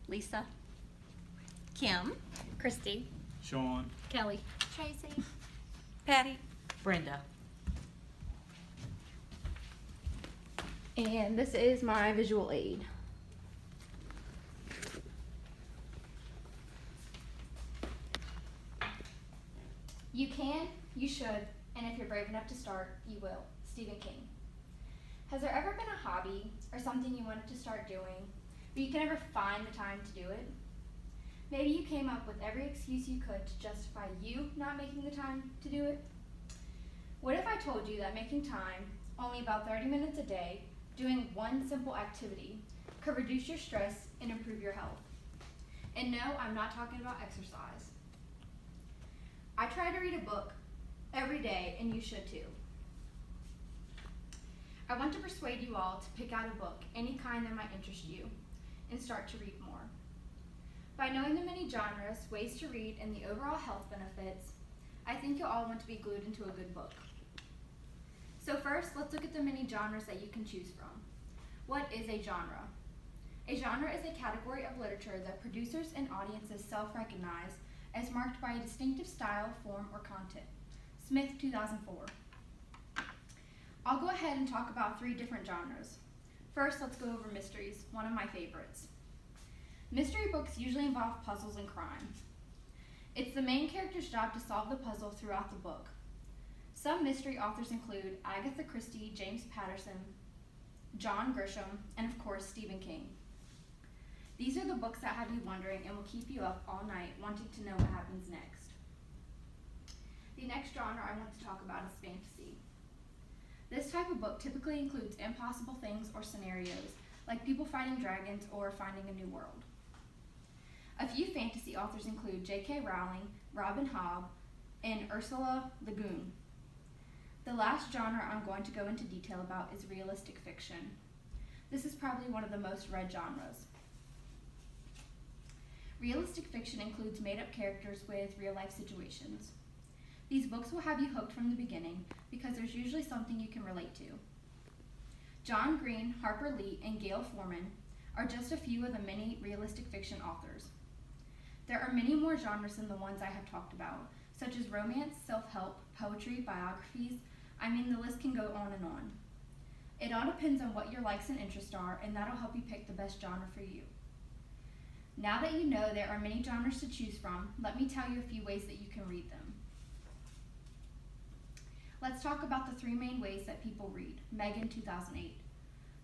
Lisa, Kim, Christy, Sean, Kelly, Tracy, Patty, Brenda. And this is my visual aid. You can, you should, and if you're brave enough to start, you will. Stephen King. Has there ever been a hobby or something you wanted to start doing, but you could never find the time to do it? Maybe you came up with every excuse you could to justify you not making the time to do it? What if I told you that making time, only about 30 minutes a day, doing one simple activity, could reduce your stress and improve your health? And no, I'm not talking about exercise. I try to read a book every day, and you should too. I want to persuade you all to pick out a book, any kind that might interest you, and start to read more. By knowing the many genres, ways to read, and the overall health benefits, I think you'll all want to be glued into a good book. So first, let's look at the many genres that you can choose from. What is a genre? A genre is a category of literature that producers and audiences self-recognize as marked by a distinctive style, form, or content. Smith, 2004. I'll go ahead and talk about 3 different genres. First, let's go over mysteries, one of my favorites. Mystery books usually involve puzzles and crime. It's the main character's job to solve the puzzle throughout the book. Some mystery authors include Agatha Christie, James Patterson, John Grisham, and of course, Stephen King. These are the books that have you wondering and will keep you up all night wanting to know what happens next. The next genre I want to talk about is fantasy. This type of book typically includes impossible things or scenarios, like people fighting dragons or finding a new world. A few fantasy authors include J.K. Rowling, Robin Hobb, and Ursula Le Guin. The last genre I'm going to go into detail about is realistic fiction. This is probably one of the most read genres. Realistic fiction includes made-up characters with real-life situations. These books will have you hooked from the beginning because there's usually something you can relate to. John Green, Harper Lee, and Gail Forman are just a few of the many realistic fiction authors. There are many more genres than the ones I have talked about, such as romance, self-help, poetry, biographies. I mean, the list can go on and on. It all depends on what your likes and interests are, and that'll help you pick the best genre for you. Now that you know there are many genres to choose from, let me tell you a few ways that you can read them. Let's talk about the 3 main ways that people read. Megan, 2008.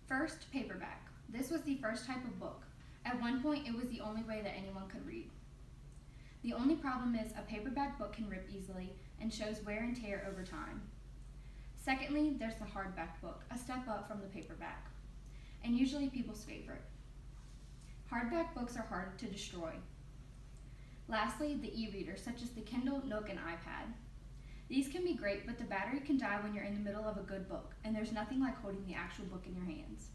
First, paperback. This was the first type of book. At one point, it was the only way that anyone could read. The only problem is a paperback book can rip easily and shows wear and tear over time. Secondly, there's the hardback book, a step up from the paperback, and usually people's favorite. Hardback books are hard to destroy. Lastly, the e-readers, such as the Kindle, Nook, and iPad. These can be great, but the battery can die when you're in the middle of a good book, and there's nothing like holding the actual book in your hands.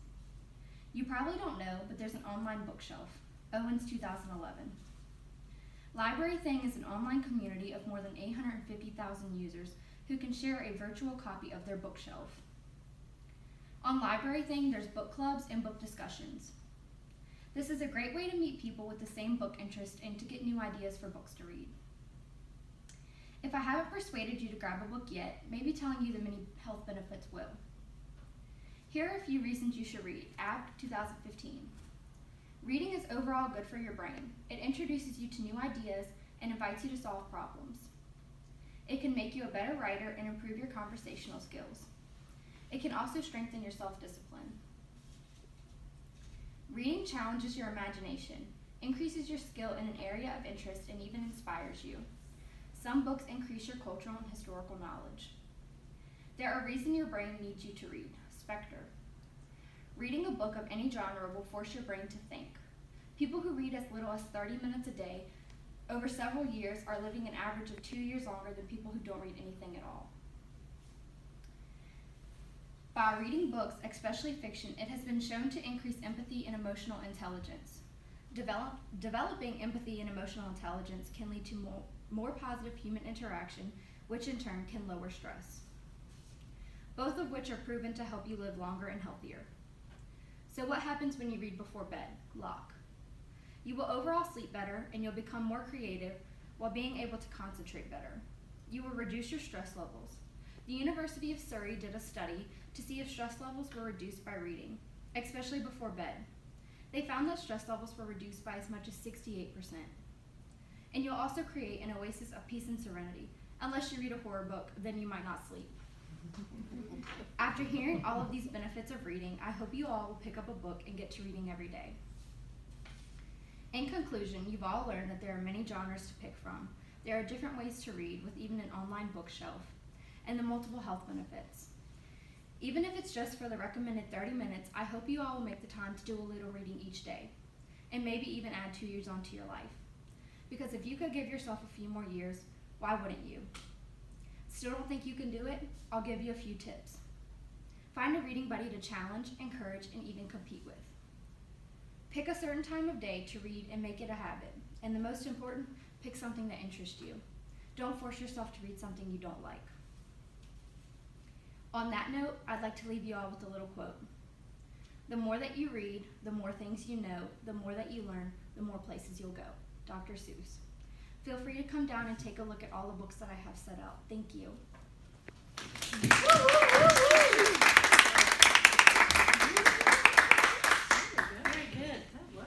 You probably don't know, but there's an online bookshelf. Owens, 2011. Library Thing is an online community of more than 850,000 users who can share a virtual copy of their bookshelf. On Library Thing, there's book clubs and book discussions. This is a great way to meet people with the same book interest and to get new ideas for books to read. If I haven't persuaded you to grab a book yet, maybe telling you the many health benefits will. Here are a few reasons you should read. Abt, 2015. Reading is overall good for your brain. It introduces you to new ideas and invites you to solve problems. It can make you a better writer and improve your conversational skills. It can also strengthen your self-discipline. Reading challenges your imagination, increases your skill in an area of interest, and even inspires you. Some books increase your cultural and historical knowledge. There are reasons your brain needs you to read. Spectre. Reading a book of any genre will force your brain to think. People who read as little as 30 minutes a day over several years are living an average of 2 years longer than people who don't read anything at all. By reading books, especially fiction, it has been shown to increase empathy and emotional intelligence. Developing empathy and emotional intelligence can lead to more positive human interaction, which in turn can lower stress. Both of which are proven to help you live longer and healthier. So what happens when you read before bed? Lock. You will overall sleep better, and you'll become more creative while being able to concentrate better. You will reduce your stress levels. The University of Surrey did a study to see if stress levels were reduced by reading, especially before bed. They found that stress levels were reduced by as much as 68%. And you'll also create an oasis of peace and serenity. Unless you read a horror book, then you might not sleep. After hearing all of these benefits of reading, I hope you all will pick up a book and get to reading every day. In conclusion, you've all learned that there are many genres to pick from. There are different ways to read, with even an online bookshelf, and the multiple health benefits. Even if it's just for the recommended 30 minutes, I hope you all will make the time to do a little reading each day, and maybe even add 2 years onto your life. Because if you could give yourself a few more years, why wouldn't you? Still don't think you can do it? I'll give you a few tips. Find a reading buddy to challenge, encourage, and even compete with. Pick a certain time of day to read and make it a habit. And the most important, pick something that interests you. Don't force yourself to read something you don't like. On that note, I'd like to leave you all with a little quote. The more that you read, the more things you know, the more that you learn, the more places you'll go. Dr. Seuss. Feel free to come down and take a look at all the books that I have set out. Thank you.